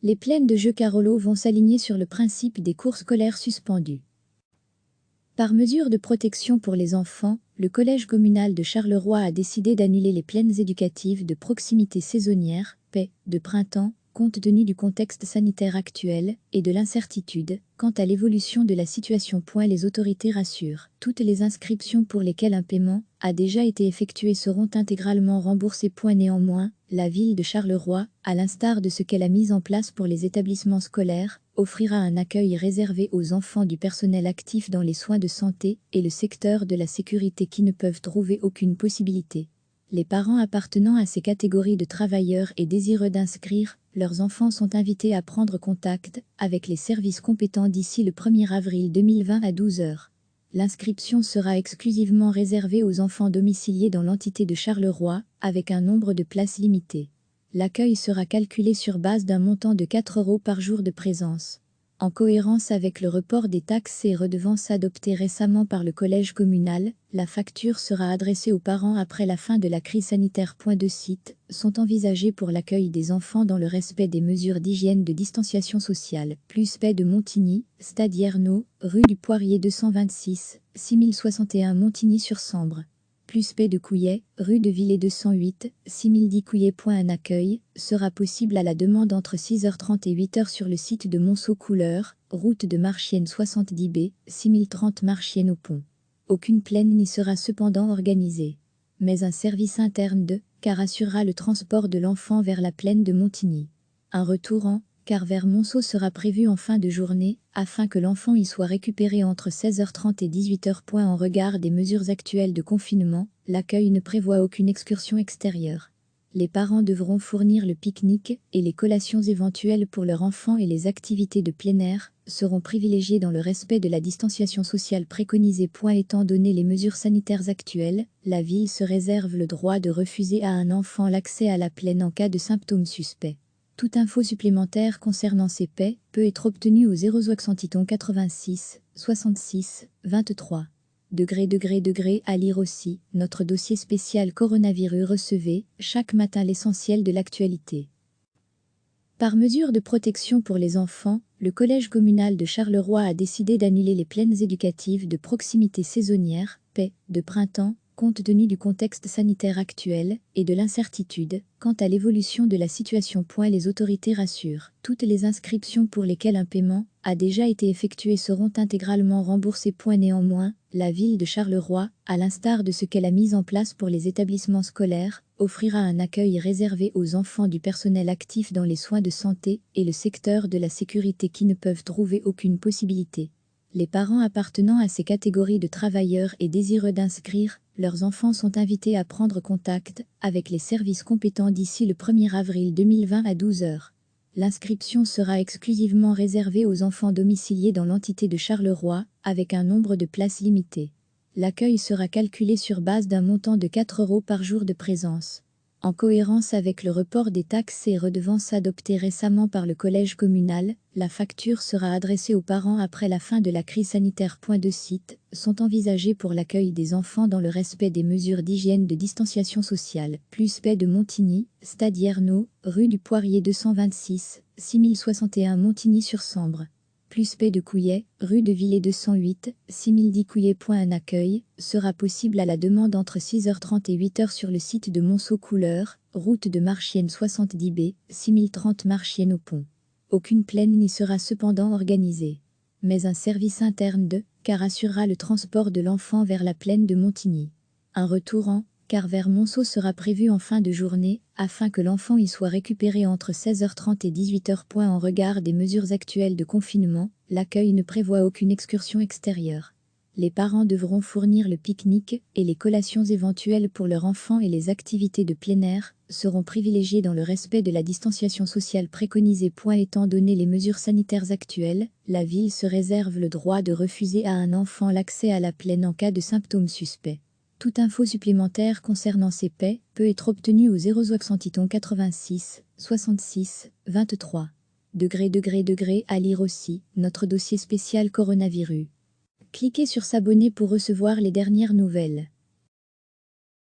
Les plaines de jeux Carolo vont s'aligner sur le principe des cours scolaires suspendus. Par mesure de protection pour les enfants, le collège communal de Charleroi a décidé d'annuler les plaines éducatives de proximité saisonnières, PES, de printemps, compte tenu du contexte sanitaire actuel et de l'incertitude quant à l'évolution de la situation. Les autorités rassurent, toutes les inscriptions pour lesquelles un paiement a déjà été effectué seront intégralement remboursées. Néanmoins, la ville de Charleroi, à l'instar de ce qu'elle a mis en place pour les établissements scolaires, offrira un accueil réservé aux enfants du personnel actif dans les soins de santé et le secteur de la sécurité qui ne peuvent trouver aucune possibilité. Les parents appartenant à ces catégories de travailleurs et désireux d'inscrire leurs enfants sont invités à prendre contact avec les services compétents d'ici le 1er avril 2020 à 12 h. L'inscription sera exclusivement réservée aux enfants domiciliés dans l'entité de Charleroi, avec un nombre de places limité. L'accueil sera calculé sur base d'un montant de 4 € par jour de présence. En cohérence avec le report des taxes et redevances adoptées récemment par le collège communal, la facture sera adressée aux parents après la fin de la crise sanitaire. 2 sites sont envisagés pour l'accueil des enfants dans le respect des mesures d'hygiène de distanciation sociale. Plus PES de Montigny, Stade Yernaud, rue du Poirier 226, 6061 Montigny-sur-Sambre. Plus PES de Couillet, rue de Villers 208, 6010 Couillet. Un accueil sera possible à la demande entre 6h30 et 8h sur le site de Monceau-Couleur, route de Marchienne 70B, 6030 Marchienne au Pont. Aucune plaine n'y sera cependant organisée. Mais un service interne de car assurera le transport de l'enfant vers la plaine de Montigny. Un retour en car vers Monceau sera prévu en fin de journée, afin que l'enfant y soit récupéré entre 16h30 et 18h. En regard des mesures actuelles de confinement, l'accueil ne prévoit aucune excursion extérieure. Les parents devront fournir le pique-nique et les collations éventuelles pour leur enfant et les activités de plein air seront privilégiées dans le respect de la distanciation sociale préconisée. Étant donné les mesures sanitaires actuelles, la ville se réserve le droit de refuser à un enfant l'accès à la plaine en cas de symptômes suspects. Toute info supplémentaire concernant ces PES peut être obtenue au 0 86 66 23. À lire aussi, notre dossier spécial coronavirus. Recevez chaque matin l'essentiel de l'actualité. Par mesure de protection pour les enfants, le collège communal de Charleroi a décidé d'annuler les plaines éducatives de proximité saisonnières, PES, de printemps, compte tenu du contexte sanitaire actuel et de l'incertitude quant à l'évolution de la situation. Les autorités rassurent, toutes les inscriptions pour lesquelles un paiement a déjà été effectué seront intégralement remboursées. Néanmoins, la ville de Charleroi, à l'instar de ce qu'elle a mis en place pour les établissements scolaires, offrira un accueil réservé aux enfants du personnel actif dans les soins de santé et le secteur de la sécurité qui ne peuvent trouver aucune possibilité. Les parents appartenant à ces catégories de travailleurs et désireux d'inscrire leurs enfants sont invités à prendre contact avec les services compétents d'ici le 1er avril 2020 à 12 h. L'inscription sera exclusivement réservée aux enfants domiciliés dans l'entité de Charleroi, avec un nombre de places limité. L'accueil sera calculé sur base d'un montant de 4 € par jour de présence. En cohérence avec le report des taxes et redevances adoptées récemment par le collège communal, la facture sera adressée aux parents après la fin de la crise sanitaire. 2 sites sont envisagés pour l'accueil des enfants dans le respect des mesures d'hygiène de distanciation sociale. Plus PES de Montigny, Stade Yernaud, rue du Poirier 226, 6061 Montigny-sur-Sambre. Plus PES de Couillet, rue de Villers 208, 6010 Couillet. Un accueil sera possible à la demande entre 6h30 et 8h sur le site de Monceau-Couleur, route de Marchienne 70B, 6030 Marchienne au Pont. Aucune plaine n'y sera cependant organisée. Mais un service interne de car assurera le transport de l'enfant vers la plaine de Montigny. Un retour en car vers Monceau sera prévu en fin de journée, afin que l'enfant y soit récupéré entre 16h30 et 18h. En regard des mesures actuelles de confinement, l'accueil ne prévoit aucune excursion extérieure. Les parents devront fournir le pique-nique et les collations éventuelles pour leur enfant et les activités de plein air seront privilégiées dans le respect de la distanciation sociale préconisée. Étant donné les mesures sanitaires actuelles, la ville se réserve le droit de refuser à un enfant l'accès à la plaine en cas de symptômes suspects. Toute info supplémentaire concernant ces PES peut être obtenue au 0 86 66 23. À lire aussi, notre dossier spécial coronavirus. Cliquez sur s'abonner pour recevoir les dernières nouvelles.